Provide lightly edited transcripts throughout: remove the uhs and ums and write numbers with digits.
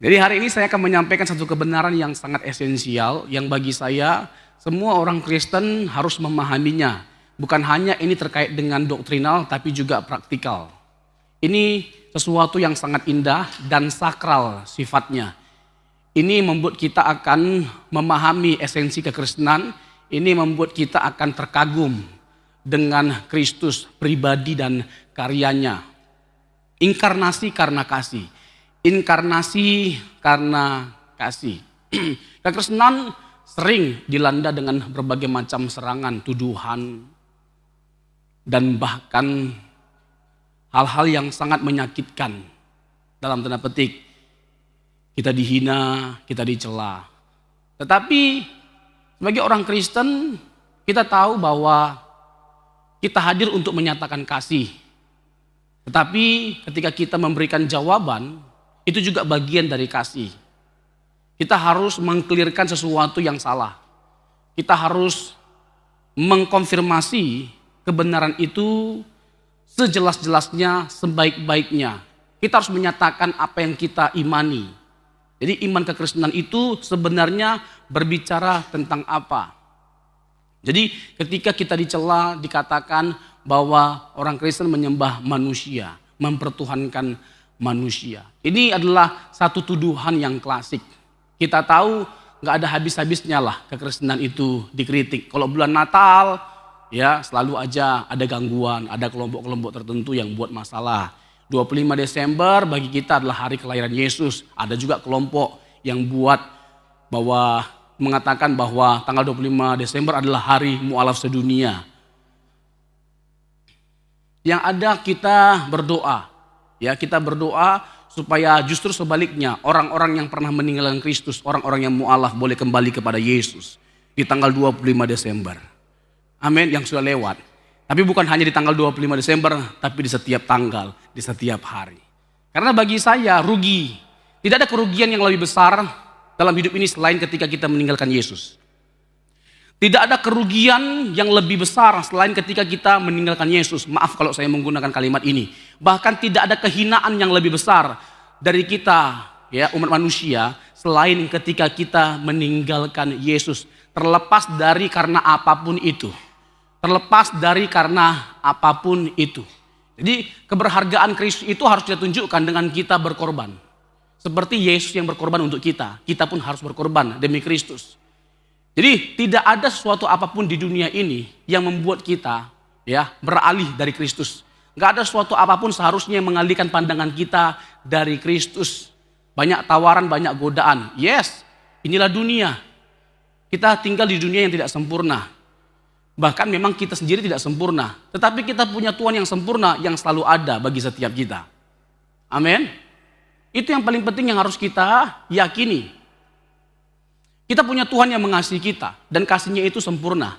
Jadi hari ini saya akan menyampaikan satu kebenaran yang sangat esensial, yang bagi saya semua orang Kristen harus memahaminya. Bukan hanya ini terkait dengan doktrinal, tapi juga praktikal. Ini sesuatu yang sangat indah dan sakral sifatnya. Ini membuat kita akan memahami esensi kekristenan. Ini membuat kita akan terkagum dengan Kristus pribadi dan karyanya. Inkarnasi karena kasih. Inkarnasi karena kasih. Kekristenan sering dilanda dengan berbagai macam serangan, tuduhan, dan bahkan hal-hal yang sangat menyakitkan. Dalam tanda petik, kita dihina, kita dicela. Tetapi sebagai orang Kristen, kita tahu bahwa kita hadir untuk menyatakan kasih. Tetapi ketika kita memberikan jawaban, itu juga bagian dari kasih. Kita harus mengklirkan sesuatu yang salah. Kita harus mengkonfirmasi kebenaran itu sejelas-jelasnya, sebaik-baiknya. Kita harus menyatakan apa yang kita imani. Jadi iman kekristenan itu sebenarnya berbicara tentang apa? Jadi ketika kita dicela, dikatakan bahwa orang Kristen menyembah manusia, mempertuhankan manusia. Ini adalah satu tuduhan yang klasik. Kita tahu nggak ada habis-habisnya lah kekristenan itu dikritik. Kalau bulan Natal ya selalu aja ada gangguan, ada kelompok-kelompok tertentu yang buat masalah. 25 Desember bagi kita adalah hari kelahiran Yesus. Ada juga kelompok yang buat bahwa mengatakan bahwa tanggal 25 Desember adalah hari mualaf sedunia. Yang ada kita berdoa. Ya, kita berdoa supaya justru sebaliknya orang-orang yang pernah meninggalkan Kristus, orang-orang yang mualaf boleh kembali kepada Yesus di tanggal 25 Desember. Amin, yang sudah lewat. Tapi bukan hanya di tanggal 25 Desember, tapi di setiap tanggal, di setiap hari. Karena bagi saya rugi. Tidak ada kerugian yang lebih besar dalam hidup ini selain ketika kita meninggalkan Yesus. Tidak ada kerugian yang lebih besar selain ketika kita meninggalkan Yesus. Maaf kalau saya menggunakan kalimat ini. Bahkan tidak ada kehinaan yang lebih besar dari kita, ya umat manusia, selain ketika kita meninggalkan Yesus. Terlepas dari karena apapun itu. Terlepas dari karena apapun itu. Jadi keberhargaan Kristus itu harus kita tunjukkan dengan kita berkorban. Seperti Yesus yang berkorban untuk kita pun harus berkorban demi Kristus. Jadi tidak ada sesuatu apapun di dunia ini yang membuat kita ya beralih dari Kristus. Gak ada sesuatu apapun seharusnya yang mengalihkan pandangan kita dari Kristus. Banyak tawaran, banyak godaan. Yes, inilah dunia. Kita tinggal di dunia yang tidak sempurna. Bahkan memang kita sendiri tidak sempurna. Tetapi kita punya Tuhan yang sempurna yang selalu ada bagi setiap kita. Amin. Itu yang paling penting yang harus kita yakini. Kita punya Tuhan yang mengasihi kita dan kasihnya itu sempurna.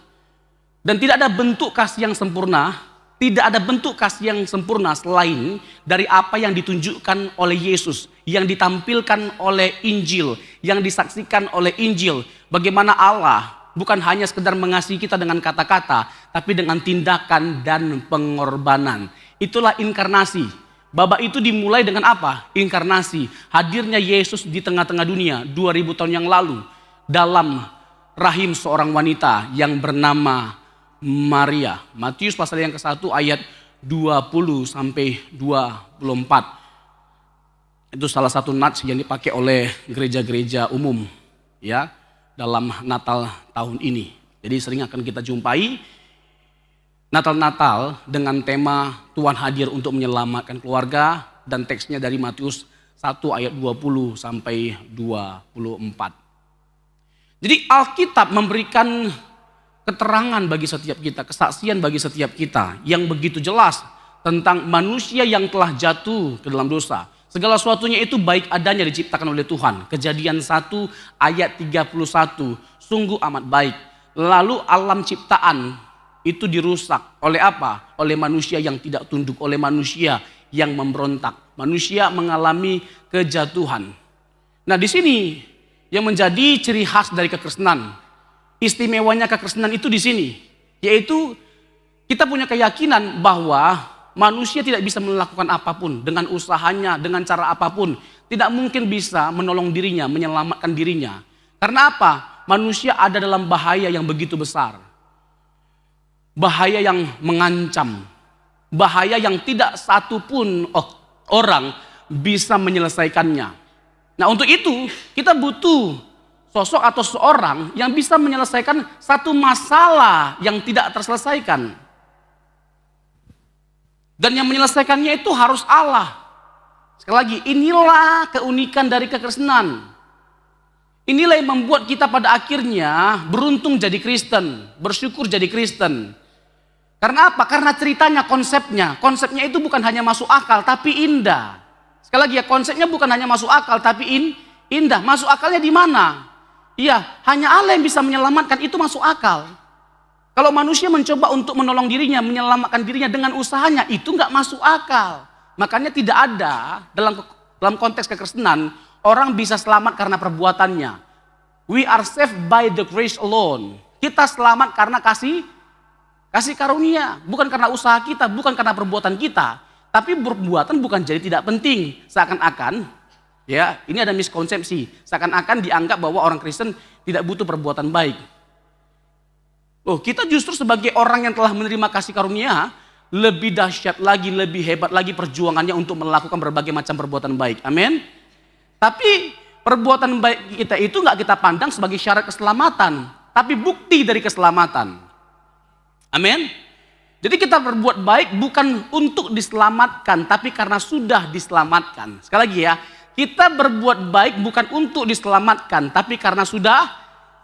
Dan tidak ada bentuk kasih yang sempurna, tidak ada bentuk kasih yang sempurna selain dari apa yang ditunjukkan oleh Yesus, yang ditampilkan oleh Injil, yang disaksikan oleh Injil. Bagaimana Allah bukan hanya sekedar mengasihi kita dengan kata-kata, tapi dengan tindakan dan pengorbanan. Itulah inkarnasi. Babak itu dimulai dengan apa? Inkarnasi. Hadirnya Yesus di tengah-tengah dunia 2000 tahun yang lalu. Dalam rahim seorang wanita yang bernama Maria. Matius pasal yang ke-1 ayat 20 sampai 24. Itu salah satu nats yang dipakai oleh gereja-gereja umum ya dalam Natal tahun ini. Jadi sering akan kita jumpai Natal-Natal dengan tema Tuhan hadir untuk menyelamatkan keluarga dan teksnya dari Matius 1 ayat 20 sampai 24. Jadi Alkitab memberikan keterangan bagi setiap kita, kesaksian bagi setiap kita yang begitu jelas tentang manusia yang telah jatuh ke dalam dosa. Segala sesuatunya itu baik adanya diciptakan oleh Tuhan. Kejadian 1 ayat 31, sungguh amat baik. Lalu alam ciptaan itu dirusak oleh apa? Oleh manusia yang tidak tunduk, oleh manusia yang memberontak. Manusia mengalami kejatuhan. Nah di sini yang menjadi ciri khas dari kekristenan. Istimewanya kekristenan itu di sini, yaitu kita punya keyakinan bahwa Manusia tidak bisa melakukan apapun dengan usahanya, dengan cara apapun. Tidak mungkin bisa menolong dirinya, menyelamatkan dirinya. Karena apa? Manusia ada dalam bahaya yang begitu besar. Bahaya yang mengancam. Bahaya yang tidak satu pun orang bisa menyelesaikannya. Nah, untuk itu kita butuh sosok atau seorang yang bisa menyelesaikan satu masalah yang tidak terselesaikan. Dan yang menyelesaikannya itu harus Allah. Sekali lagi, inilah keunikan dari kekristenan. Inilah yang membuat kita pada akhirnya beruntung jadi Kristen, bersyukur jadi Kristen. Karena apa? Karena ceritanya, konsepnya itu bukan hanya masuk akal tapi indah. Sekali lagi ya, konsepnya bukan hanya masuk akal tapi indah. Masuk akalnya di mana? Iya, hanya Allah yang bisa menyelamatkan, itu masuk akal. Kalau manusia mencoba untuk menolong dirinya, menyelamatkan dirinya dengan usahanya, itu nggak masuk akal. Makanya tidak ada dalam konteks kekristenan orang bisa selamat karena perbuatannya. We are saved by the grace alone. Kita selamat karena kasih karunia, bukan karena usaha kita, bukan karena perbuatan kita. Tapi perbuatan bukan jadi tidak penting. Seakan-akan, ya, ini ada miskonsepsi. Seakan-akan dianggap bahwa orang Kristen tidak butuh perbuatan baik. Oh, kita justru sebagai orang yang telah menerima kasih karunia, lebih dahsyat lagi, lebih hebat lagi perjuangannya untuk melakukan berbagai macam perbuatan baik. Amin. Tapi perbuatan baik kita itu nggak kita pandang sebagai syarat keselamatan, tapi bukti dari keselamatan. Amin. Jadi kita berbuat baik bukan untuk diselamatkan, tapi karena sudah diselamatkan. Sekali lagi ya, kita berbuat baik bukan untuk diselamatkan, tapi karena sudah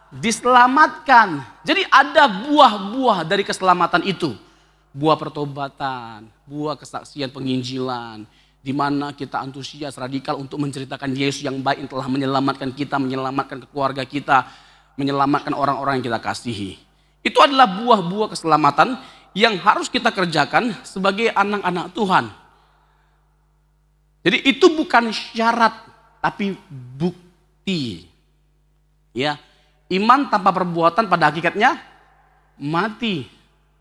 diselamatkan. Jadi ada buah-buah dari keselamatan itu. Buah pertobatan, buah kesaksian penginjilan, di mana kita antusias radikal untuk menceritakan Yesus yang baik yang telah menyelamatkan kita, menyelamatkan keluarga kita, menyelamatkan orang-orang yang kita kasihi. Itu adalah buah-buah keselamatan yang harus kita kerjakan sebagai anak-anak Tuhan. Jadi itu bukan syarat, tapi bukti. Ya. Iman tanpa perbuatan pada hakikatnya mati.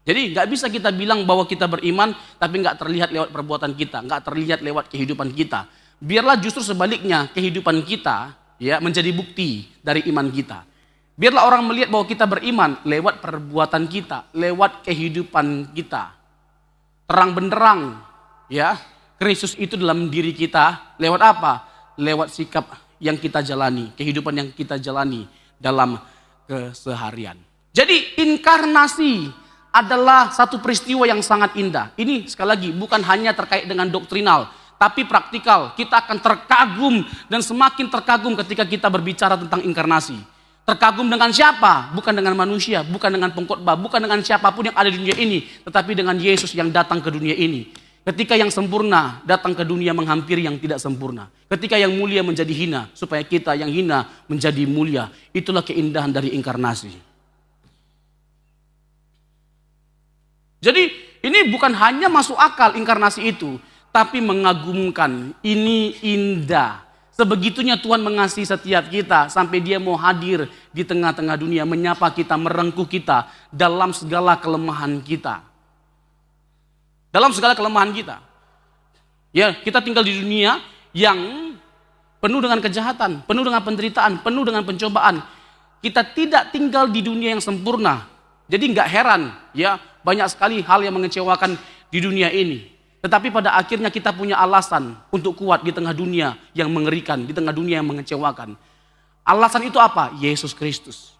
Jadi nggak bisa kita bilang bahwa kita beriman tapi nggak terlihat lewat perbuatan kita, nggak terlihat lewat kehidupan kita. Biarlah justru sebaliknya, kehidupan kita ya menjadi bukti dari iman kita. Biarlah orang melihat bahwa kita beriman lewat perbuatan kita, lewat kehidupan kita. Terang benderang ya, Kristus itu dalam diri kita lewat apa? Lewat sikap yang kita jalani, kehidupan yang kita jalani dalam keseharian. Jadi inkarnasi adalah satu peristiwa yang sangat indah. Ini sekali lagi bukan hanya terkait dengan doktrinal, tapi praktikal. Kita akan terkagum dan semakin terkagum ketika kita berbicara tentang inkarnasi. Terkagum dengan siapa? Bukan dengan manusia, bukan dengan pengkhotbah, bukan dengan siapapun yang ada di dunia ini, tetapi dengan Yesus yang datang ke dunia ini. Ketika yang sempurna datang ke dunia menghampiri yang tidak sempurna. Ketika yang mulia menjadi hina, supaya kita yang hina menjadi mulia. Itulah keindahan dari inkarnasi. Jadi ini bukan hanya masuk akal inkarnasi itu, tapi mengagumkan. Ini indah. Sebegitunya Tuhan mengasihi setiap kita sampai Dia mau hadir di tengah-tengah dunia, menyapa kita, merengkuh kita dalam segala kelemahan kita. Dalam segala kelemahan kita. Ya, kita tinggal di dunia yang penuh dengan kejahatan, penuh dengan penderitaan, penuh dengan pencobaan. Kita tidak tinggal di dunia yang sempurna. Jadi nggak heran, ya, banyak sekali hal yang mengecewakan di dunia ini. Tetapi pada akhirnya kita punya alasan untuk kuat di tengah dunia yang mengerikan, di tengah dunia yang mengecewakan. Alasan itu apa? Yesus Kristus.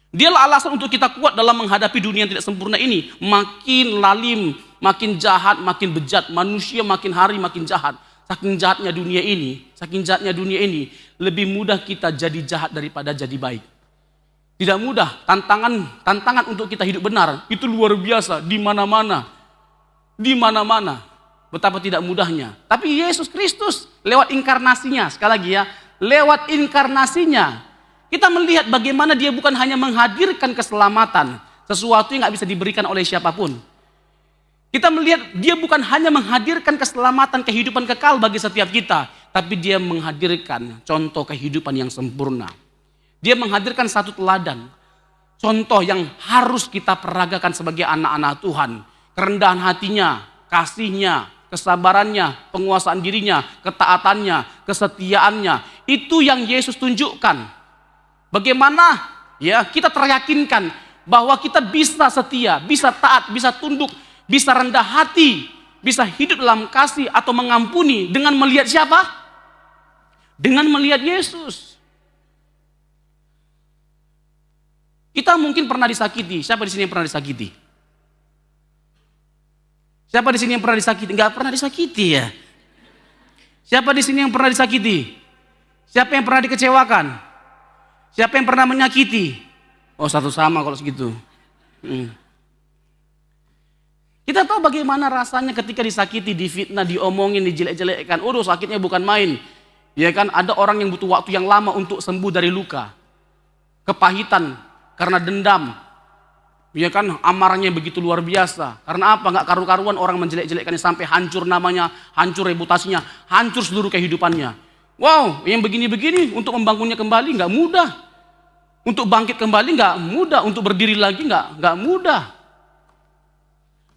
Dialah alasan untuk kita kuat dalam menghadapi dunia yang tidak sempurna ini. Makin lalim, makin jahat, makin bejat. Manusia makin hari makin jahat. Saking jahatnya dunia ini, lebih mudah kita jadi jahat daripada jadi baik. Tidak mudah, tantangan untuk kita hidup benar, itu luar biasa, di mana-mana. Di mana-mana, betapa tidak mudahnya. Tapi Yesus Kristus, lewat inkarnasinya, sekali lagi ya, lewat inkarnasinya, kita melihat bagaimana Dia bukan hanya menghadirkan keselamatan, sesuatu yang gak bisa diberikan oleh siapapun. Kita melihat Dia bukan hanya menghadirkan keselamatan, kehidupan kekal bagi setiap kita, tapi Dia menghadirkan contoh kehidupan yang sempurna. Dia menghadirkan satu teladan, contoh yang harus kita peragakan sebagai anak-anak Tuhan. Kerendahan hatinya, kasihnya, kesabarannya, penguasaan dirinya, ketaatannya, kesetiaannya. Itu yang Yesus tunjukkan. Bagaimana ya kita teryakinkan bahwa kita bisa setia, bisa taat, bisa tunduk, bisa rendah hati, bisa hidup dalam kasih atau mengampuni dengan melihat siapa? Dengan melihat Yesus. Kita mungkin pernah disakiti. Siapa di sini yang pernah disakiti? Siapa di sini yang pernah disakiti? Enggak pernah disakiti ya. Siapa di sini yang pernah disakiti? Siapa yang pernah dikecewakan? Siapa yang pernah menyakiti? Oh, satu sama kalau segitu. Kita tahu bagaimana rasanya ketika disakiti, difitnah, diomongin, dijelek-jelekkan. Aduh, sakitnya bukan main. Ya kan, ada orang yang butuh waktu yang lama untuk sembuh dari luka. Kepahitan karena dendam. Ya kan, amarahnya begitu luar biasa. Karena apa? Enggak karu-karuan orang menjelek-jelekkannya sampai hancur namanya, hancur reputasinya, hancur seluruh kehidupannya. Wow, yang begini-begini untuk membangunnya kembali enggak mudah. Untuk bangkit kembali enggak mudah, untuk berdiri lagi enggak mudah.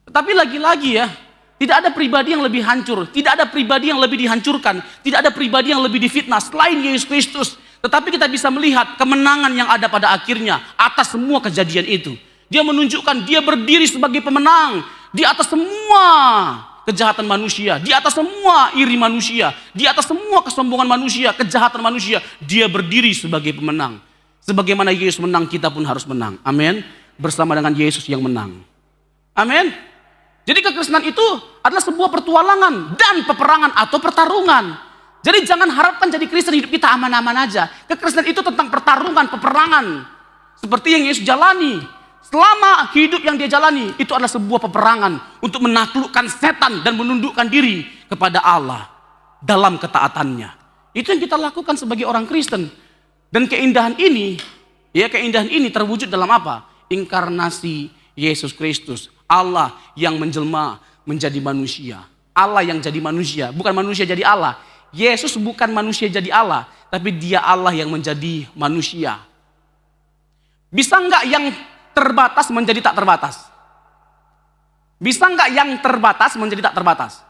Tetapi lagi-lagi ya, tidak ada pribadi yang lebih hancur, tidak ada pribadi yang lebih dihancurkan, tidak ada pribadi yang lebih difitnah selain Yesus Kristus. Tetapi kita bisa melihat kemenangan yang ada pada akhirnya atas semua kejadian itu. Dia menunjukkan dia berdiri sebagai pemenang di atas semua kejahatan manusia, di atas semua iri manusia, di atas semua kesombongan manusia, kejahatan manusia. Dia berdiri sebagai pemenang. Sebagaimana Yesus menang, kita pun harus menang. Amin. Bersama dengan Yesus yang menang. Amin. Jadi kekristenan itu adalah sebuah pertualangan dan peperangan atau pertarungan. Jadi jangan harapkan jadi Kristen hidup kita aman-aman aja. Kekristenan itu tentang pertarungan, peperangan. Seperti yang Yesus jalani. Selama hidup yang dia jalani, itu adalah sebuah peperangan untuk menaklukkan setan dan menundukkan diri kepada Allah dalam ketaatannya. Itu yang kita lakukan sebagai orang Kristen. Dan keindahan ini terwujud dalam apa? Inkarnasi Yesus Kristus. Allah yang menjelma menjadi manusia. Allah yang jadi manusia, bukan manusia jadi Allah. Yesus bukan manusia jadi Allah, tapi dia Allah yang menjadi manusia. Bisa enggak yang terbatas menjadi tak terbatas? Bisa enggak yang terbatas menjadi tak terbatas?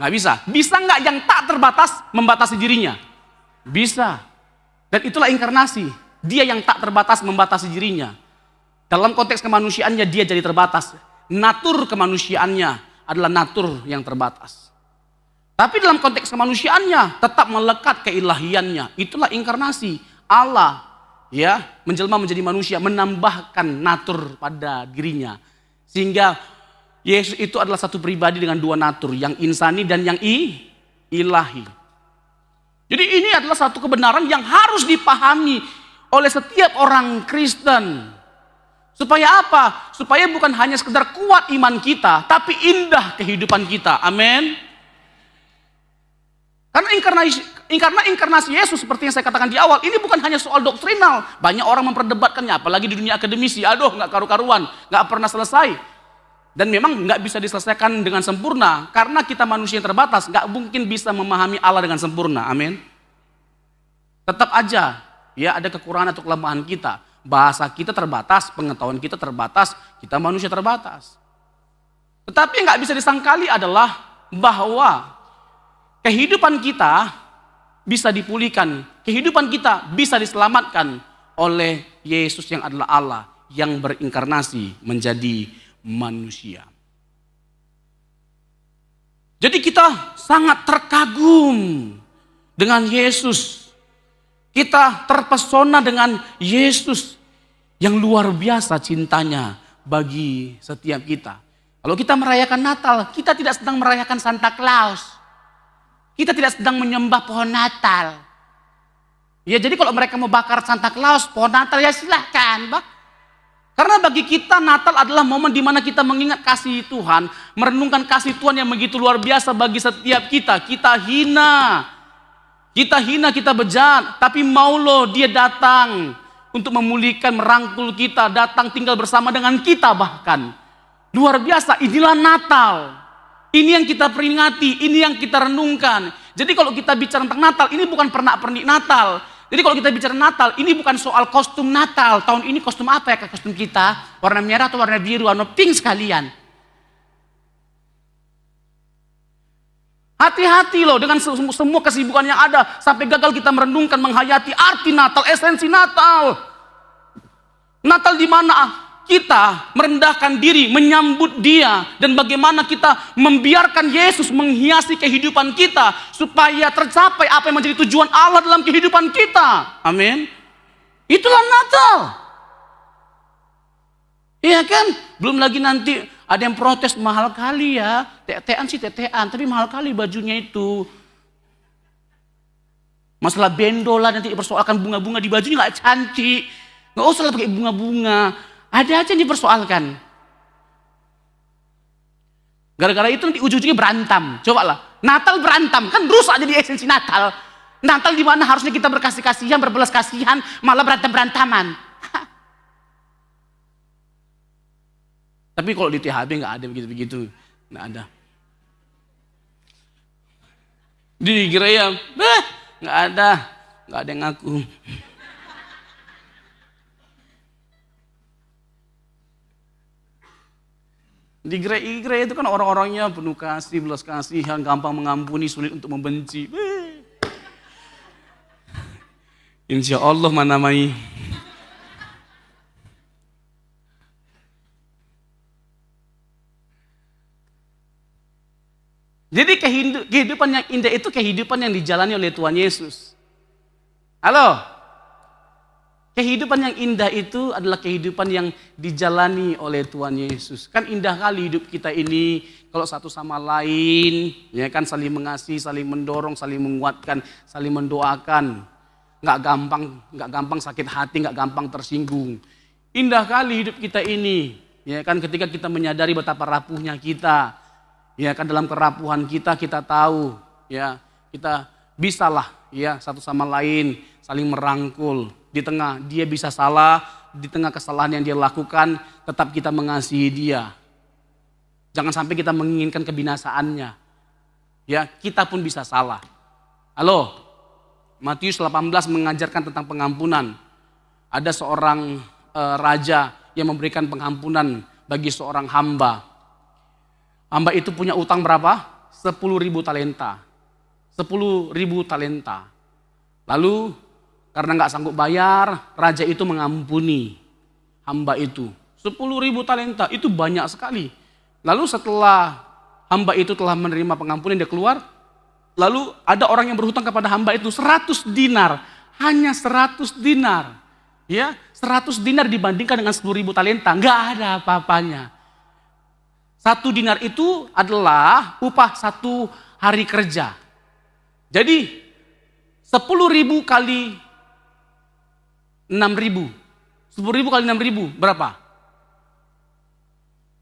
Nggak bisa. Bisa enggak yang tak terbatas membatasi dirinya? Bisa. Dan itulah inkarnasi. Dia yang tak terbatas membatasi dirinya. Dalam konteks kemanusiaannya dia jadi terbatas. Natur kemanusiaannya adalah natur yang terbatas. Tapi dalam konteks kemanusiaannya tetap melekat keilahiannya. Itulah inkarnasi. Allah ya menjelma menjadi manusia, menambahkan natur pada dirinya. Sehingga Yesus itu adalah satu pribadi dengan dua natur, yang insani dan yang ilahi. Jadi ini adalah satu kebenaran yang harus dipahami oleh setiap orang Kristen. Supaya apa? Supaya bukan hanya sekedar kuat iman kita, tapi indah kehidupan kita. Amin. Karena inkarnasi Yesus seperti yang saya katakan di awal, ini bukan hanya soal doktrinal. Banyak orang memperdebatkannya, apalagi di dunia akademisi. Aduh, nggak karu-karuan, nggak pernah selesai. Dan memang nggak bisa diselesaikan dengan sempurna, karena kita manusia yang terbatas, nggak mungkin bisa memahami Allah dengan sempurna. Amin. Tetap aja, ya ada kekurangan atau kelemahan kita. Bahasa kita terbatas, pengetahuan kita terbatas, kita manusia terbatas. Tetapi yang nggak bisa disangkali adalah bahwa kehidupan kita bisa dipulihkan, kehidupan kita bisa diselamatkan oleh Yesus yang adalah Allah yang berinkarnasi menjadi manusia. Jadi kita sangat terkagum dengan Yesus. Kita terpesona dengan Yesus yang luar biasa cintanya bagi setiap kita. Kalau kita merayakan Natal, kita tidak sedang merayakan Santa Claus. Kita tidak sedang menyembah pohon Natal. Ya jadi kalau mereka mau bakar Santa Claus, pohon Natal ya silahkan. Karena bagi kita Natal adalah momen di mana kita mengingat kasih Tuhan. Merenungkan kasih Tuhan yang begitu luar biasa bagi setiap kita. Kita hina, kita bejat. Tapi mau loh dia datang untuk memulihkan, merangkul kita. Datang tinggal bersama dengan kita bahkan. Luar biasa, inilah Natal. Ini yang kita peringati, ini yang kita renungkan. Jadi kalau kita bicara tentang Natal, ini bukan pernak-pernik Natal. Jadi kalau kita bicara Natal, ini bukan soal kostum Natal. Tahun ini kostum apa ya kostum kita? Warna merah atau warna biru, warna pink sekalian. Hati-hati loh dengan semua kesibukan yang ada. Sampai gagal kita merenungkan, menghayati arti Natal, esensi Natal. Natal di mana kita merendahkan diri, menyambut Dia. Dan bagaimana kita membiarkan Yesus menghiasi kehidupan kita. Supaya tercapai apa yang menjadi tujuan Allah dalam kehidupan kita. Amin. Itulah Natal. Iya kan? Belum lagi nanti ada yang protes, mahal kali ya. Tetean sih tetean, tapi mahal kali bajunya itu. Masalah bendola nanti dipersoalkan, bunga-bunga di bajunya gak cantik. Gak usah lah pakai bunga-bunga. Ada aja yang dipersoalkan. Gara-gara itu nanti ujung-ujungnya berantem. Coba lah, Natal berantem, kan rusak jadi esensi Natal. Natal di mana harusnya kita berkasih-kasihan, berbelas kasihan, malah berantem-berantaman. Tapi kalau di THB nggak ada begitu-begitu, nggak ada. Di gereja, nggak ada yang ngaku. Di gereja itu kan orang-orangnya penuh kasih, belas kasihan, gampang mengampuni, sulit untuk membenci. Insya Allah manamai. Jadi kehidupan yang indah itu kehidupan yang dijalani oleh Tuhan Yesus. Halo? Kehidupan yang indah itu adalah kehidupan yang dijalani oleh Tuhan Yesus. Kan indah kali hidup kita ini kalau satu sama lain, ya kan, saling mengasihi, saling mendorong, saling menguatkan, saling mendoakan. Nggak gampang sakit hati, nggak gampang tersinggung. Indah kali hidup kita ini, ya kan, ketika kita menyadari betapa rapuhnya kita. Ya kan, dalam kerapuhan kita tahu, ya, kita bisalah ya satu sama lain saling merangkul. Di tengah dia bisa salah, di tengah kesalahan yang dia lakukan, tetap kita mengasihi dia. Jangan sampai kita menginginkan kebinasaannya. Ya, kita pun bisa salah. Halo, Matius 18 mengajarkan tentang pengampunan. Ada seorang raja yang memberikan pengampunan bagi seorang hamba. Hamba itu punya utang berapa? 10.000 talenta. 10.000 talenta. Lalu karena nggak sanggup bayar, raja itu mengampuni hamba itu. 10.000 talenta itu banyak sekali. Lalu setelah hamba itu telah menerima pengampunan, dia keluar. Lalu ada orang yang berhutang kepada hamba itu 100 dinar. Hanya 100 dinar. Ya, 100 dinar dibandingkan dengan 10.000 talenta. Nggak ada apa-apanya. 1 dinar itu adalah upah 1 hari kerja. Jadi 10.000 kali 6.000. 10.000 kali 6.000 berapa?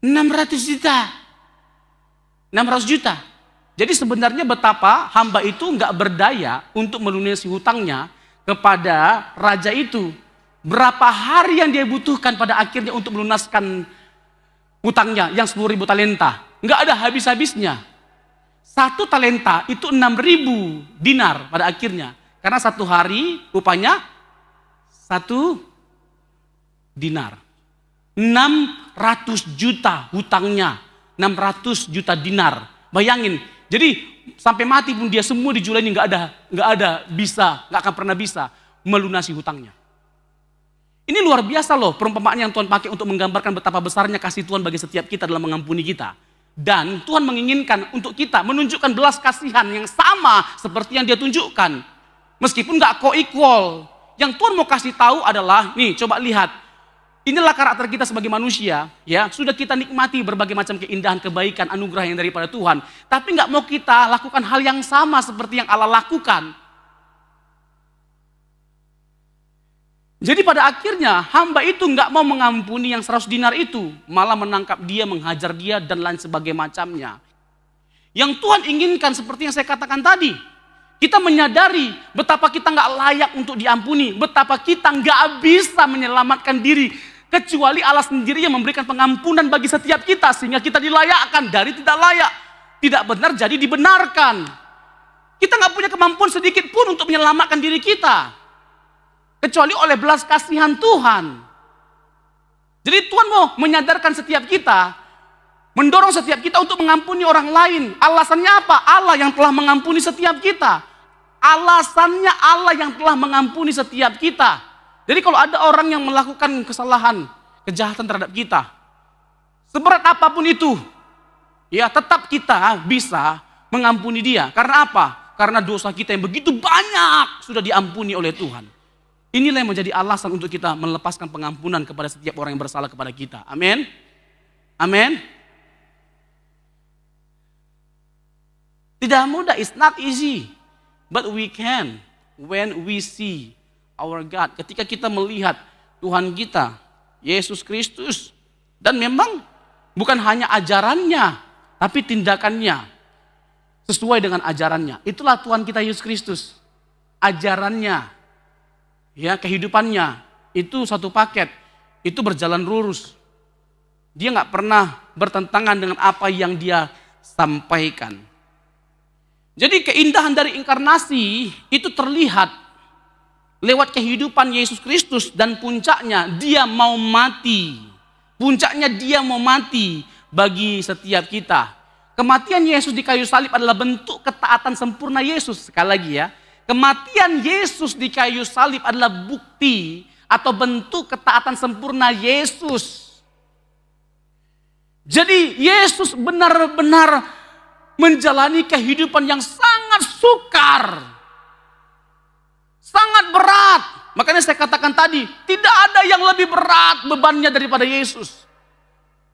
600 juta. 600 juta. Jadi sebenarnya betapa hamba itu nggak berdaya untuk melunasi hutangnya kepada raja itu. Berapa hari yang dia butuhkan pada akhirnya untuk melunaskan hutangnya yang 10.000 talenta. Nggak ada habis-habisnya. 1 talenta itu 6.000 dinar pada akhirnya. Karena 1 hari upahnya 1 dinar. 600 juta hutangnya. 600 juta dinar. Bayangin. Jadi sampai mati pun dia semua dijulani nggak akan pernah bisa melunasi hutangnya. Ini luar biasa loh perumpamaan yang Tuhan pakai untuk menggambarkan betapa besarnya kasih Tuhan bagi setiap kita dalam mengampuni kita. Dan Tuhan menginginkan untuk kita menunjukkan belas kasihan yang sama seperti yang dia tunjukkan. Meskipun gak co-equal. Yang Tuhan mau kasih tahu adalah, nih coba lihat. Inilah karakter kita sebagai manusia. Ya, sudah kita nikmati berbagai macam keindahan, kebaikan, anugerah yang daripada Tuhan. Tapi gak mau kita lakukan hal yang sama seperti yang Allah lakukan. Jadi pada akhirnya hamba itu nggak mau mengampuni yang 100 dinar itu. Malah menangkap dia, menghajar dia dan lain sebagainya macamnya. Yang Tuhan inginkan seperti yang saya katakan tadi. Kita menyadari betapa kita nggak layak untuk diampuni. Betapa kita nggak bisa menyelamatkan diri. Kecuali Allah sendiri yang memberikan pengampunan bagi setiap kita. Sehingga kita dilayakkan dari tidak layak. Tidak benar jadi dibenarkan. Kita nggak punya kemampuan sedikit pun untuk menyelamatkan diri kita. Kecuali oleh belas kasihan Tuhan. Jadi Tuhan mau menyadarkan setiap kita, mendorong setiap kita untuk mengampuni orang lain. Alasannya apa? Allah yang telah mengampuni setiap kita. Alasannya Allah yang telah mengampuni setiap kita. Jadi kalau ada orang yang melakukan kesalahan, kejahatan terhadap kita, seberat apapun itu, ya tetap kita bisa mengampuni dia. Karena apa? Karena dosa kita yang begitu banyak sudah diampuni oleh Tuhan. Inilah yang menjadi alasan untuk kita melepaskan pengampunan kepada setiap orang yang bersalah kepada kita. Amin. Amin. Tidak mudah, it's not easy. But we can when we see our God. Ketika kita melihat Tuhan kita, Yesus Kristus. Dan memang bukan hanya ajarannya, tapi tindakannya sesuai dengan ajarannya. Itulah Tuhan kita Yesus Kristus. Ajarannya, ya kehidupannya, itu satu paket. Itu berjalan lurus. Dia nggak pernah bertentangan dengan apa yang dia sampaikan. Jadi keindahan dari inkarnasi itu terlihat lewat kehidupan Yesus Kristus dan puncaknya dia mau mati. Puncaknya dia mau mati bagi setiap kita. Kematian Yesus di kayu salib adalah bentuk ketaatan sempurna Yesus. Sekali lagi ya, kematian Yesus di kayu salib adalah bukti atau bentuk ketaatan sempurna Yesus. Jadi Yesus benar-benar menjalani kehidupan yang sangat sukar, sangat berat. Makanya saya katakan tadi, tidak ada yang lebih berat bebannya daripada Yesus.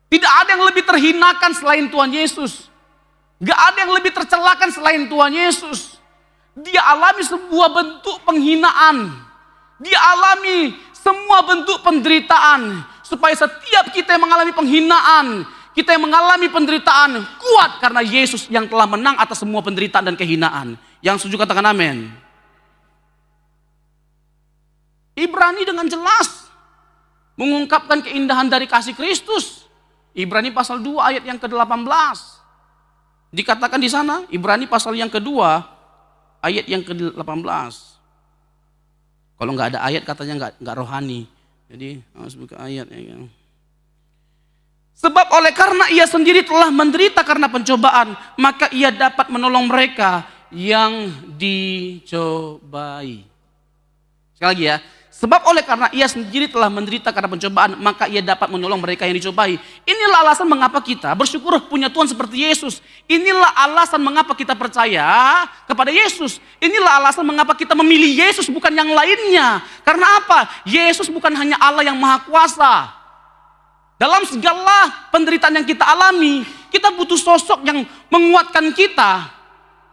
Tidak ada yang lebih terhinakan selain Tuhan Yesus. Gak ada yang lebih tercelakan selain Tuhan Yesus. Dia alami sebuah bentuk penghinaan. Dia alami semua bentuk penderitaan. Supaya setiap kita yang mengalami penghinaan, kita yang mengalami penderitaan kuat karena Yesus yang telah menang atas semua penderitaan dan kehinaan. Yang setuju katakan amin. Ibrani dengan jelas mengungkapkan keindahan dari kasih Kristus. Ibrani pasal 2 ayat yang ke-18. Dikatakan di sana, Ibrani pasal yang kedua ayat yang ke-18. Kalau nggak ada ayat katanya nggak rohani. Jadi harus buka ayat ya. Sebab oleh karena ia sendiri telah menderita karena pencobaan, maka ia dapat menolong mereka yang dicobai. Sekali lagi ya. Sebab oleh karena ia sendiri telah menderita karena pencobaan, maka ia dapat menolong mereka yang dicobai. Inilah alasan mengapa kita bersyukur punya Tuhan seperti Yesus. Inilah alasan mengapa kita percaya kepada Yesus. Inilah alasan mengapa kita memilih Yesus bukan yang lainnya. Karena apa? Yesus bukan hanya Allah yang maha kuasa. Dalam segala penderitaan yang kita alami, kita butuh sosok yang menguatkan kita,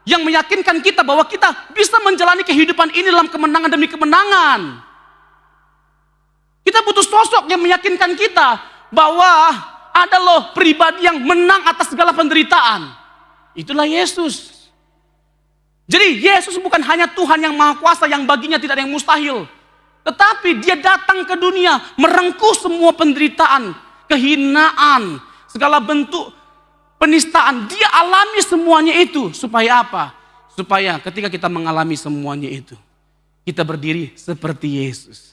yang meyakinkan kita bahwa kita bisa menjalani kehidupan ini dalam kemenangan demi kemenangan. Kita butuh sosok yang meyakinkan kita bahwa ada loh pribadi yang menang atas segala penderitaan. Itulah Yesus. Jadi Yesus bukan hanya Tuhan yang maha kuasa yang baginya tidak ada yang mustahil. Tetapi dia datang ke dunia merengkuh semua penderitaan, kehinaan, segala bentuk penistaan. Dia alami semuanya itu. Supaya apa? Supaya ketika kita mengalami semuanya itu, kita berdiri seperti Yesus.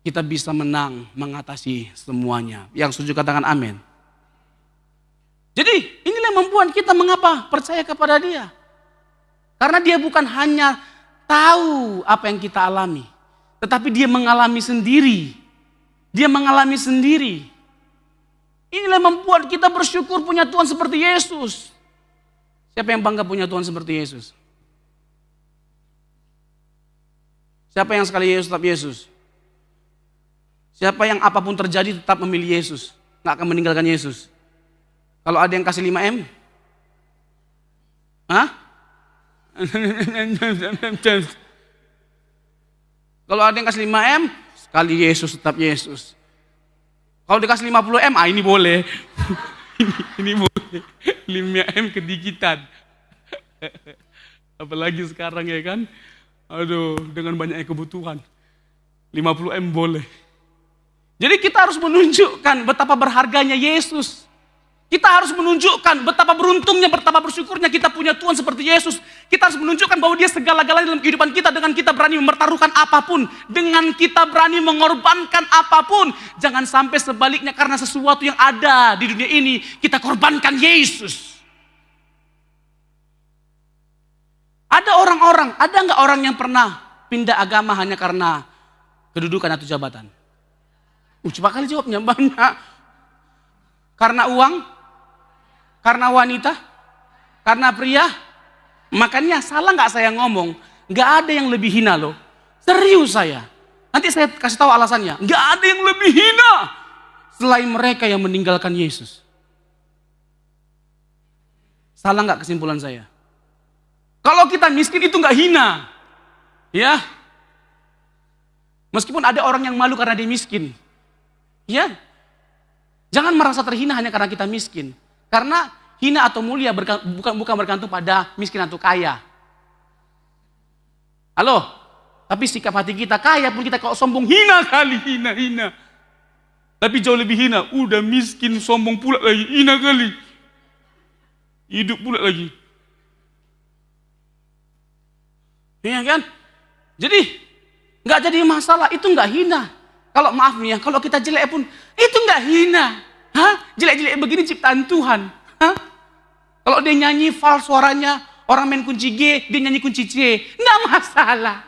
Kita bisa menang mengatasi semuanya. Yang setuju katakan amin. Jadi inilah yang membuat kita mengapa percaya kepada dia. Karena dia bukan hanya tahu apa yang kita alami, tetapi dia mengalami sendiri. Dia mengalami sendiri. Inilah yang membuat kita bersyukur punya Tuhan seperti Yesus. Siapa yang bangga punya Tuhan seperti Yesus? Siapa yang sekali Yesus tetap Yesus? Siapa yang apapun terjadi tetap memilih Yesus, nggak akan meninggalkan Yesus? Kalau ada yang kasih 5M? Hah? Kalau ada yang kasih 5M, sekali Yesus tetap Yesus. Kalau dikasih 50M, ini boleh. ini boleh. 5M kedikitan. Apalagi sekarang ya kan. Aduh, dengan banyaknya kebutuhan. 50M boleh. Jadi kita harus menunjukkan betapa berharganya Yesus. Kita harus menunjukkan betapa beruntungnya, betapa bersyukurnya kita punya Tuhan seperti Yesus. Kita harus menunjukkan bahwa Dia segala-galanya dalam kehidupan kita. Dengan kita berani mempertaruhkan apapun. Dengan kita berani mengorbankan apapun. Jangan sampai sebaliknya karena sesuatu yang ada di dunia ini, kita korbankan Yesus. Ada nggak orang yang pernah pindah agama hanya karena kedudukan atau jabatan? Coba kali jawabnya, banyak. Karena uang? Karena wanita? Karena pria? Makanya salah nggak saya ngomong? Nggak ada yang lebih hina loh. Serius saya. Nanti saya kasih tahu alasannya. Nggak ada yang lebih hina selain mereka yang meninggalkan Yesus. Salah nggak kesimpulan saya? Kalau kita miskin itu nggak hina, ya. Meskipun ada orang yang malu karena dia miskin, ya. Jangan merasa terhina hanya karena kita miskin. Karena hina atau mulia bukan bergantung pada miskin atau kaya. Halo? Tapi sikap hati kita, kaya pun kita kalau sombong, hina kali, hina. Tapi jauh lebih hina, udah miskin, sombong pula lagi, hina kali. Hidup pula lagi. Iya kan? Jadi, nggak jadi masalah, itu nggak hina. Kalau maaf nih ya, kalau kita jelek pun, itu nggak hina. Jelek-jelek begini ciptaan Tuhan. Kalau dia nyanyi fals suaranya, orang main kunci G, dia nyanyi kunci C, nggak masalah.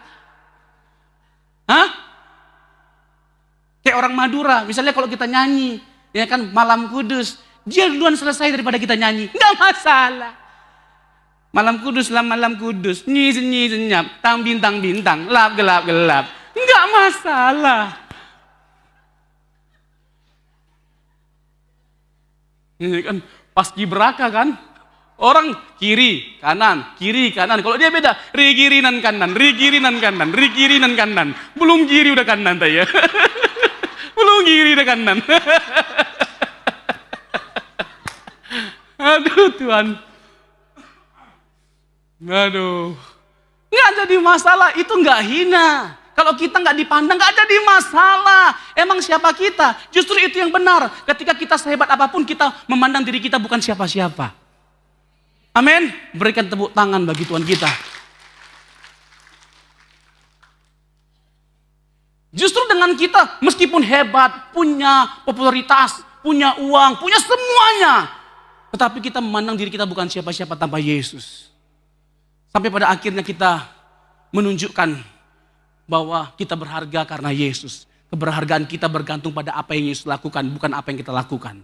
Kayak orang Madura, misalnya kalau kita nyanyi, ya kan Malam Kudus, dia duluan selesai daripada kita nyanyi, nggak masalah. Malam Kudus, malam Kudus, nyi senyap, tang bintang, lap gelap, nggak masalah. Ini kan paskibraka kan, orang kiri kanan. Kalau dia beda, rigirinan kanan, belum kiri udah kanan ya. Belum kiri udah kanan. Aduh Tuhan. Aduh. Nggak jadi masalah, itu nggak hina. Kalau kita nggak dipandang, nggak jadi masalah. Emang siapa kita? Justru itu yang benar. Ketika kita sehebat apapun, kita memandang diri kita bukan siapa-siapa. Amin. Berikan tepuk tangan bagi Tuhan kita. Justru dengan kita, meskipun hebat, punya popularitas, punya uang, punya semuanya. Tetapi kita memandang diri kita bukan siapa-siapa tanpa Yesus. Sampai pada akhirnya kita menunjukkan bahwa kita berharga karena Yesus. Keberhargaan kita bergantung pada apa yang Yesus lakukan, bukan apa yang kita lakukan.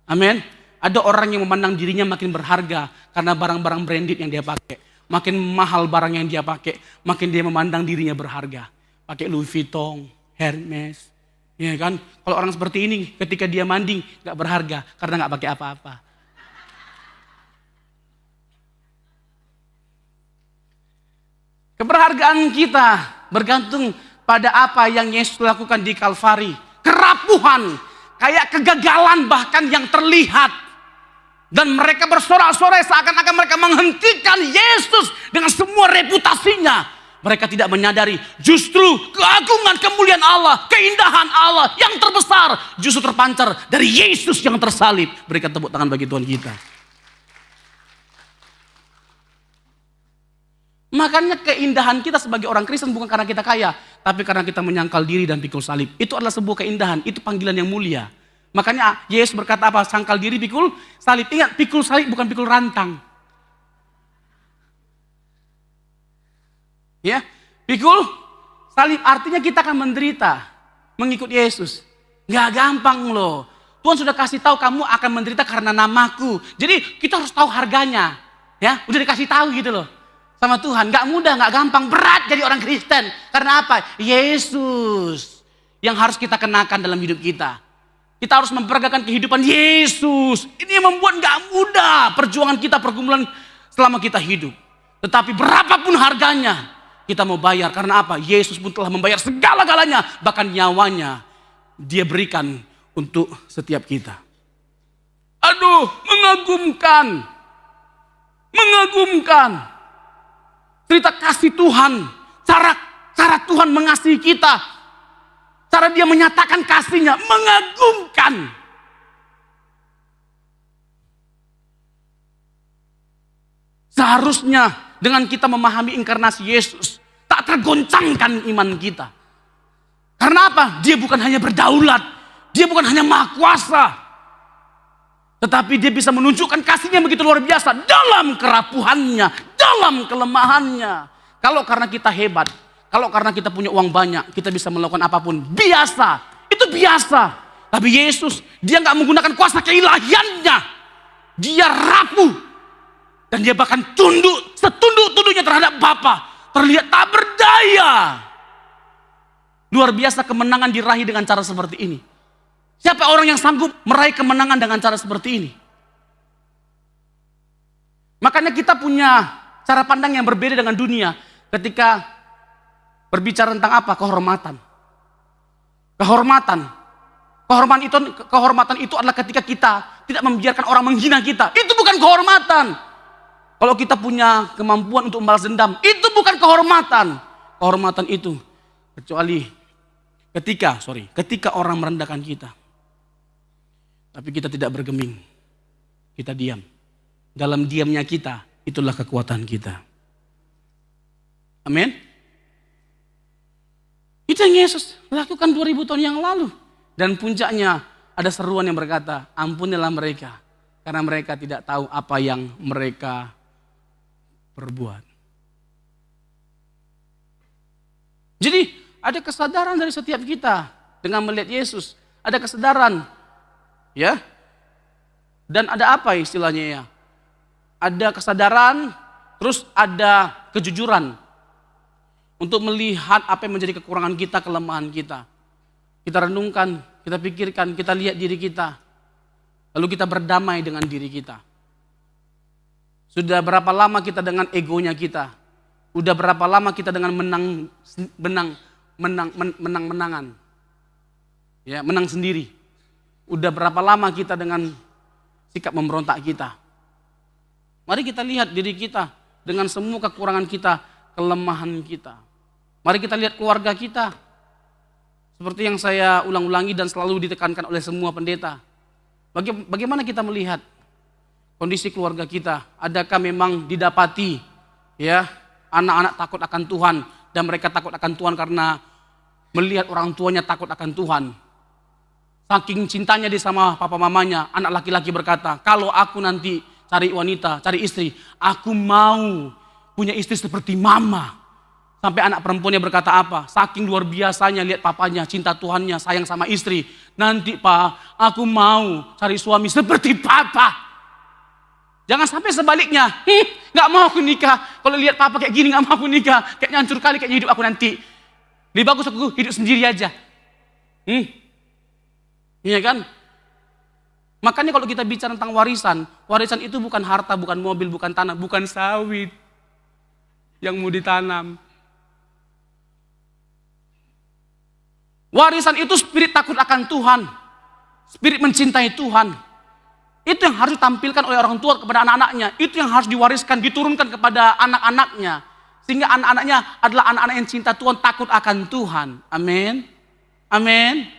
Amin. Ada orang yang memandang dirinya makin berharga karena barang-barang branded yang dia pakai. Makin mahal barang yang dia pakai, makin dia memandang dirinya berharga. Pakai Louis Vuitton, Hermes. Ya kan? Kalau orang seperti ini ketika dia mandi gak berharga karena gak pakai apa-apa. Keberhargaan kita bergantung pada apa yang Yesus lakukan di Kalvari. Kerapuhan, kayak kegagalan bahkan yang terlihat. Dan mereka bersorak-sorai seakan-akan mereka menghentikan Yesus dengan semua reputasinya. Mereka tidak menyadari justru keagungan kemuliaan Allah, keindahan Allah yang terbesar justru terpancar dari Yesus yang tersalib. Berikan tepuk tangan bagi Tuhan kita. Makanya keindahan kita sebagai orang Kristen bukan karena kita kaya, tapi karena kita menyangkal diri dan pikul salib. Itu adalah sebuah keindahan, itu panggilan yang mulia. Makanya Yesus berkata apa? Sangkal diri, pikul salib. Ingat, pikul salib bukan pikul rantang. Ya, pikul salib artinya kita akan menderita mengikut Yesus. Nggak gampang loh. Tuhan sudah kasih tahu kamu akan menderita karena namaku. Jadi kita harus tahu harganya. Ya, udah dikasih tahu gitu loh. Sama Tuhan, gak mudah, gak gampang, berat jadi orang Kristen. Karena apa? Yesus yang harus kita kenakan dalam hidup kita. Kita harus memperagakan kehidupan Yesus. Ini yang membuat gak mudah perjuangan kita, pergumulan selama kita hidup. Tetapi berapapun harganya, kita mau bayar. Karena apa? Yesus pun telah membayar segala-galanya. Bahkan nyawanya dia berikan untuk setiap kita. Aduh, mengagumkan. Mengagumkan. Cerita kasih Tuhan, cara Tuhan mengasihi kita, cara dia menyatakan kasihnya, mengagumkan. Seharusnya dengan kita memahami inkarnasi Yesus, tak tergoncangkan iman kita. Karena apa? Dia bukan hanya berdaulat, dia bukan hanya maha kuasa, tetapi dia bisa menunjukkan kasihnya begitu luar biasa dalam kerapuhannya, dalam kelemahannya. Kalau karena kita hebat, kalau karena kita punya uang banyak, kita bisa melakukan apapun. Biasa, itu biasa. Tapi Yesus, dia gak menggunakan kuasa keilahiannya. Dia rapuh. Dan dia bahkan tunduk, setunduk-tunduknya terhadap Bapa. Terlihat tak berdaya. Luar biasa kemenangan diraih dengan cara seperti ini. Siapa orang yang sanggup meraih kemenangan dengan cara seperti ini? Makanya kita punya cara pandang yang berbeda dengan dunia ketika berbicara tentang apa? Kehormatan. Kehormatan itu adalah ketika kita tidak membiarkan orang menghina kita. Itu bukan kehormatan. Kalau kita punya kemampuan untuk membalas dendam, itu bukan kehormatan. Kehormatan itu kecuali ketika orang merendahkan kita. Tapi kita tidak bergeming. Kita diam. Dalam diamnya kita, itulah kekuatan kita. Amin. Itu yang Yesus lakukan 2000 tahun yang lalu. Dan puncaknya ada seruan yang berkata, ampunilah mereka. Karena mereka tidak tahu apa yang mereka perbuat. Jadi ada kesadaran dari setiap kita dengan melihat Yesus. Ada kesadaran. Ya. Dan ada apa istilahnya ya? Ada kesadaran, terus ada kejujuran. Untuk melihat apa yang menjadi kekurangan kita, kelemahan kita. Kita renungkan, kita pikirkan, kita lihat diri kita. Lalu kita berdamai dengan diri kita. Sudah berapa lama kita dengan egonya kita? Udah berapa lama kita dengan menang-menangan? Ya, menang sendiri. Udah berapa lama kita dengan sikap memberontak kita? Mari kita lihat diri kita dengan semua kekurangan kita, kelemahan kita. Mari kita lihat keluarga kita. Seperti yang saya ulang-ulangi dan selalu ditekankan oleh semua pendeta. Bagaimana kita melihat kondisi keluarga kita? Adakah memang didapati ya anak-anak takut akan Tuhan dan mereka takut akan Tuhan karena melihat orang tuanya takut akan Tuhan? Saking cintanya dia sama papa mamanya, anak laki-laki berkata, kalau aku nanti cari wanita, cari istri, aku mau punya istri seperti mama. Sampai anak perempuannya berkata apa? Saking luar biasanya lihat papanya, cinta Tuhannya, sayang sama istri. Nanti Pak, aku mau cari suami seperti papa. Jangan sampai sebaliknya. Gak mau aku nikah. Kalau lihat papa kayak gini gak mau aku nikah. Kayaknya hancur kali kayaknya hidup aku nanti. Lebih bagus aku hidup sendiri aja. Iya kan? Makanya kalau kita bicara tentang warisan, warisan itu bukan harta, bukan mobil, bukan tanah, bukan sawit yang mau ditanam. Warisan itu spirit takut akan Tuhan, spirit mencintai Tuhan. Itu yang harus ditampilkan oleh orang tua kepada anak-anaknya. Itu yang harus diwariskan, diturunkan kepada anak-anaknya. Sehingga anak-anaknya adalah anak-anak yang cinta Tuhan, takut akan Tuhan. Amin. Amin.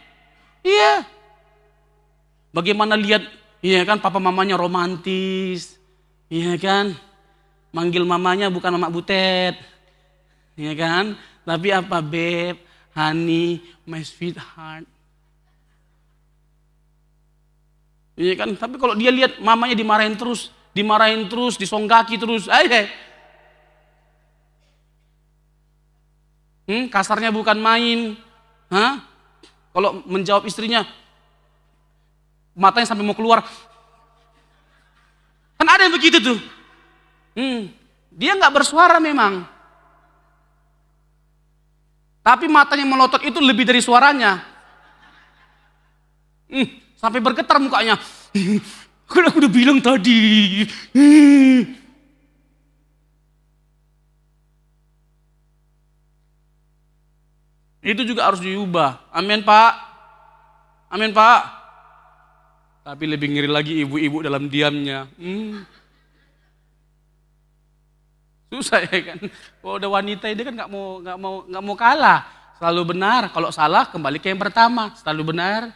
Iya. Bagaimana lihat, iya kan, papa mamanya romantis. Iya kan. Manggil mamanya bukan mama butet. Iya kan. Tapi apa, Beb? Honey, my sweetheart. Iya kan? Tapi kalau dia lihat mamanya dimarahin terus, disonggaki terus, kasarnya bukan main. Kalau menjawab istrinya, matanya sampai mau keluar. Kan ada yang begitu tuh. Dia nggak bersuara memang. Tapi matanya melotot itu lebih dari suaranya. Sampai bergetar mukanya. Aku udah bilang tadi. Itu juga harus diubah. Amin Pak. Amin Pak. Tapi lebih ngeri lagi ibu-ibu dalam diamnya. Susah ya kan. Kalau udah wanita dia kan nggak mau kalah. Selalu benar. Kalau salah kembali ke yang pertama. Selalu benar.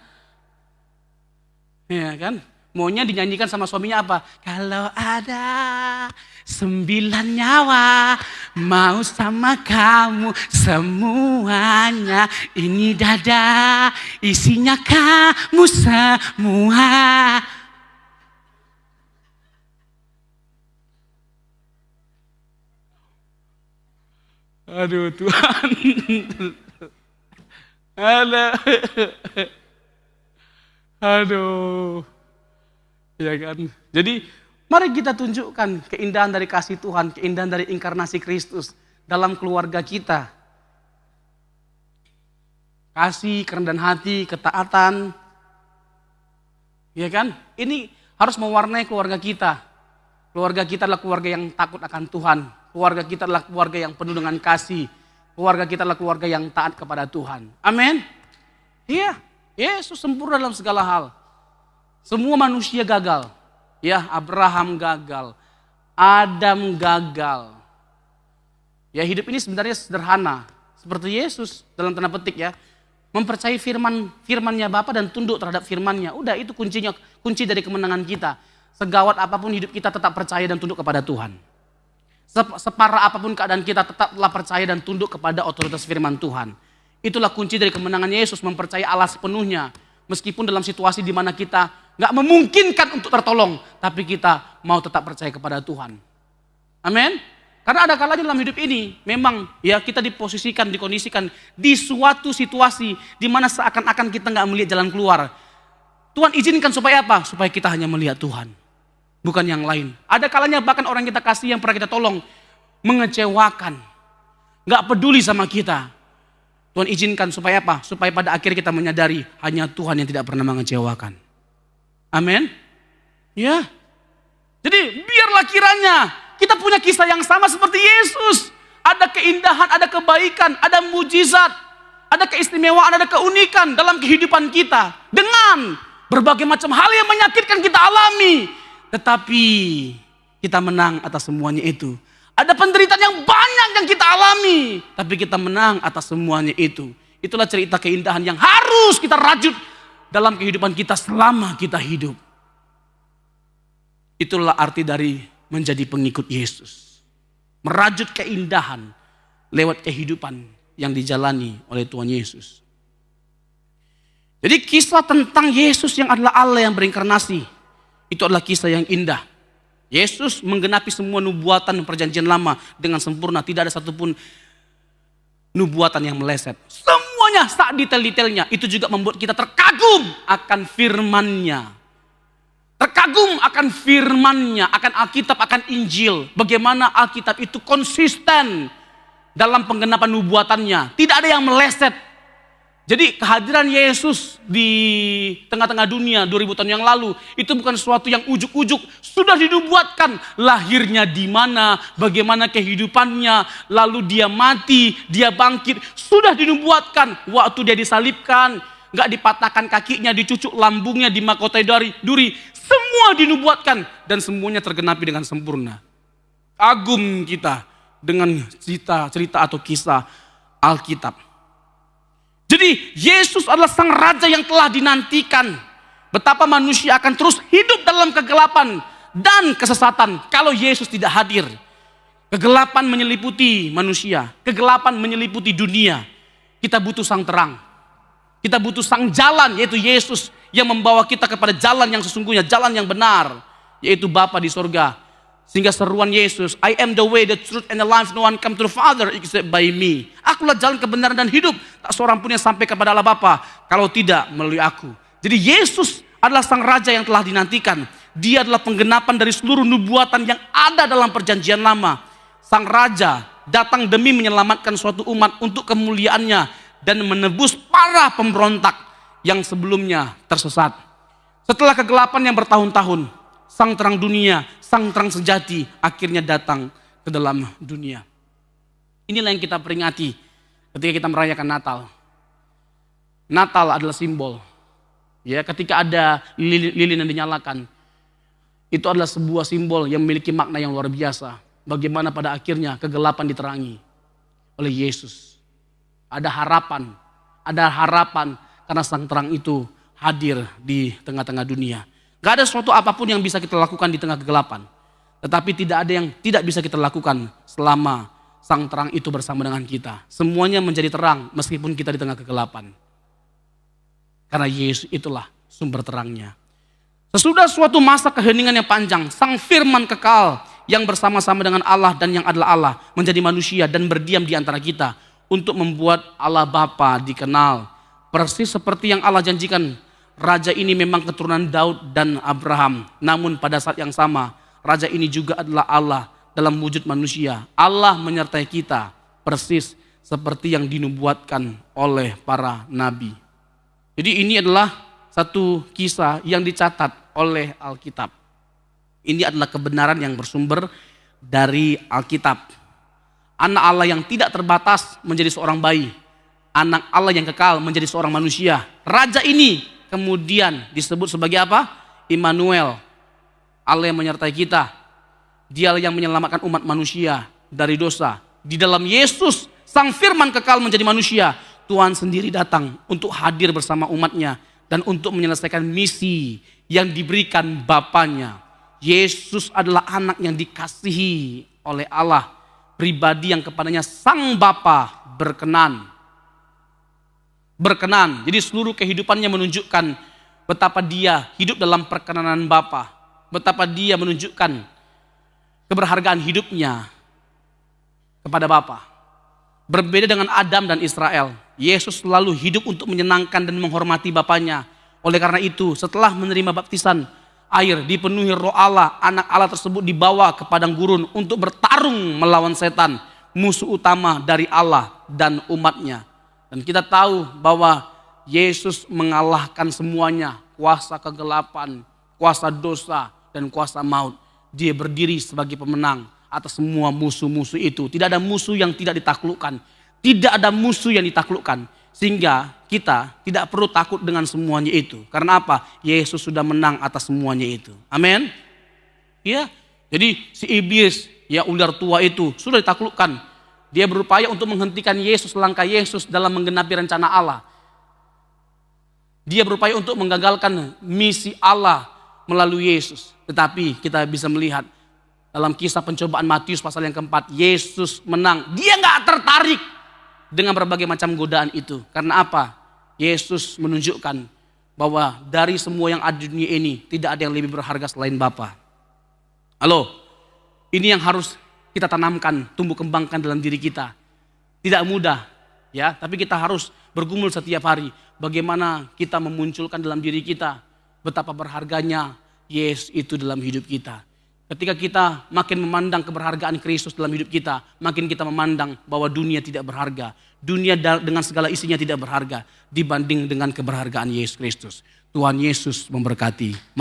Ya kan. Maunya dinyanyikan sama suaminya apa? Kalau ada 9 nyawa mau sama kamu semuanya. Ini dada isinya kamu semua. Aduh Tuhan. Aduh. Ya kan. Jadi mari kita tunjukkan keindahan dari kasih Tuhan, keindahan dari inkarnasi Kristus dalam keluarga kita. Kasih, kerendahan hati, ketaatan. Ya kan? Ini harus mewarnai keluarga kita. Keluarga kita adalah keluarga yang takut akan Tuhan. Keluarga kita adalah keluarga yang penuh dengan kasih. Keluarga kita adalah keluarga yang taat kepada Tuhan. Amin. Iya, Yesus sempurna dalam segala hal. Semua manusia gagal. Ya, Abraham gagal. Adam gagal. Ya, hidup ini sebenarnya sederhana. Seperti Yesus dalam tanda petik ya. Mempercayai firman-nya Bapa dan tunduk terhadap firman-Nya. Udah, itu kunci dari kemenangan kita. Segawat apapun hidup kita tetap percaya dan tunduk kepada Tuhan. Separah apapun keadaan kita tetaplah percaya dan tunduk kepada otoritas firman Tuhan. Itulah kunci dari kemenangan Yesus, mempercayai Allah sepenuhnya. Meskipun dalam situasi di mana kita gak memungkinkan untuk tertolong, tapi kita mau tetap percaya kepada Tuhan. Amin. Karena ada kalanya dalam hidup ini, memang ya kita dikondisikan di suatu situasi di mana seakan-akan kita gak melihat jalan keluar. Tuhan izinkan supaya apa? Supaya kita hanya melihat Tuhan, bukan yang lain. Ada kalanya bahkan orang kita kasih yang pernah kita tolong mengecewakan, gak peduli sama kita. Tuhan izinkan supaya apa? Supaya pada akhir kita menyadari hanya Tuhan yang tidak pernah mengecewakan. Amin. Ya. Jadi biarlah kiranya kita punya kisah yang sama seperti Yesus. Ada keindahan, ada kebaikan, ada mujizat, ada keistimewaan, ada keunikan dalam kehidupan kita. Dengan berbagai macam hal yang menyakitkan kita alami. Tetapi kita menang atas semuanya itu. Ada penderitaan yang banyak yang kita alami, tapi kita menang atas semuanya itu. Itulah cerita keindahan yang harus kita rajut dalam kehidupan kita selama kita hidup. Itulah arti dari menjadi pengikut Yesus. Merajut keindahan lewat kehidupan yang dijalani oleh Tuhan Yesus. Jadi kisah tentang Yesus yang adalah Allah yang berinkarnasi, itu adalah kisah yang indah. Yesus menggenapi semua nubuatan perjanjian lama dengan sempurna. Tidak ada satupun nubuatan yang meleset. Semuanya sak detail-detailnya. Itu juga membuat kita terkagum akan firman-Nya. Terkagum akan firman-Nya, akan Alkitab, akan Injil. Bagaimana Alkitab itu konsisten dalam penggenapan nubuatannya. Tidak ada yang meleset. Jadi kehadiran Yesus di tengah-tengah dunia 2000 tahun yang lalu itu bukan sesuatu yang ujuk-ujuk, sudah dinubuatkan lahirnya di mana, bagaimana kehidupannya, lalu dia mati, dia bangkit, sudah dinubuatkan waktu dia disalibkan, nggak dipatahkan kakinya, dicucuk lambungnya, dimahkotai duri, semua dinubuatkan dan semuanya tergenapi dengan sempurna. Kagum kita dengan cerita atau kisah Alkitab. Jadi Yesus adalah sang raja yang telah dinantikan. Betapa manusia akan terus hidup dalam kegelapan dan kesesatan kalau Yesus tidak hadir. Kegelapan menyeliputi manusia, kegelapan menyeliputi dunia. Kita butuh sang terang. Kita butuh sang jalan, yaitu Yesus yang membawa kita kepada jalan yang sesungguhnya, jalan yang benar, yaitu Bapa di sorga. Sehingga seruan Yesus, I am the way, the truth, and the life. No one come to the Father except by me. Akulah jalan kebenaran dan hidup. Tak seorang pun yang sampai kepada Allah Bapa kalau tidak melalui aku. Jadi Yesus adalah sang raja yang telah dinantikan. Dia adalah penggenapan dari seluruh nubuatan yang ada dalam perjanjian lama. Sang raja datang demi menyelamatkan suatu umat untuk kemuliaannya dan menebus para pemberontak yang sebelumnya tersesat. Setelah kegelapan yang bertahun-tahun, sang terang dunia, sang terang sejati akhirnya datang ke dalam dunia. Inilah yang kita peringati ketika kita merayakan Natal. Natal adalah simbol. Ya, ketika ada lilin yang dinyalakan, itu adalah sebuah simbol yang memiliki makna yang luar biasa. Bagaimana pada akhirnya kegelapan diterangi oleh Yesus. Ada harapan karena sang terang itu hadir di tengah-tengah dunia. Gak ada sesuatu apapun yang bisa kita lakukan di tengah kegelapan. Tetapi tidak ada yang tidak bisa kita lakukan selama sang terang itu bersama dengan kita. Semuanya menjadi terang meskipun kita di tengah kegelapan. Karena Yesus itulah sumber terangnya. Sesudah suatu masa keheningan yang panjang, sang firman kekal yang bersama-sama dengan Allah dan yang adalah Allah menjadi manusia dan berdiam di antara kita untuk membuat Allah Bapa dikenal. Persis seperti yang Allah janjikan, raja ini memang keturunan Daud dan Abraham. Namun pada saat yang sama, raja ini juga adalah Allah dalam wujud manusia. Allah menyertai kita persis seperti yang dinubuatkan oleh para nabi. Jadi ini adalah satu kisah yang dicatat oleh Alkitab. Ini adalah kebenaran yang bersumber dari Alkitab. Anak Allah yang tidak terbatas menjadi seorang bayi. Anak Allah yang kekal menjadi seorang manusia. Raja ini kemudian disebut sebagai apa? Immanuel. Allah yang menyertai kita. Dialah yang menyelamatkan umat manusia dari dosa. Di dalam Yesus, sang firman kekal menjadi manusia. Tuhan sendiri datang untuk hadir bersama umatnya dan untuk menyelesaikan misi yang diberikan Bapanya. Yesus adalah anak yang dikasihi oleh Allah, pribadi yang kepadanya sang Bapa berkenan. Berkenan, jadi seluruh kehidupannya menunjukkan betapa dia hidup dalam perkenanan Bapa, betapa dia menunjukkan keberhargaan hidupnya kepada Bapa. Berbeda dengan Adam dan Israel, Yesus selalu hidup untuk menyenangkan dan menghormati Bapanya. Oleh karena itu, setelah menerima baptisan air, dipenuhi Roh Allah, anak Allah tersebut dibawa ke padang gurun untuk bertarung melawan setan, musuh utama dari Allah dan umatnya. Dan kita tahu bahwa Yesus mengalahkan semuanya, kuasa kegelapan, kuasa dosa, dan kuasa maut. Dia berdiri sebagai pemenang atas semua musuh-musuh itu. Tidak ada musuh yang tidak ditaklukkan. Tidak ada musuh yang ditaklukkan. Sehingga kita tidak perlu takut dengan semuanya itu. Karena apa? Yesus sudah menang atas semuanya itu. Amin. Ya. Jadi si iblis, ya ular tua itu sudah ditaklukkan. Dia berupaya untuk menghentikan Yesus, langkah Yesus dalam menggenapi rencana Allah. Dia berupaya untuk menggagalkan misi Allah melalui Yesus. Tetapi kita bisa melihat dalam kisah pencobaan Matius pasal yang keempat, Yesus menang. Dia gak tertarik dengan berbagai macam godaan itu. Karena apa? Yesus menunjukkan bahwa dari semua yang ada di dunia ini, tidak ada yang lebih berharga selain Bapa. Halo, ini yang harus kita tanamkan, tumbuh kembangkan dalam diri kita. Tidak mudah, ya, tapi kita harus bergumul setiap hari. Bagaimana kita memunculkan dalam diri kita betapa berharganya Yesus itu dalam hidup kita. Ketika kita makin memandang keberhargaan Kristus dalam hidup kita, makin kita memandang bahwa dunia tidak berharga. Dunia dengan segala isinya tidak berharga dibanding dengan keberhargaan Yesus Kristus. Tuhan Yesus memberkati.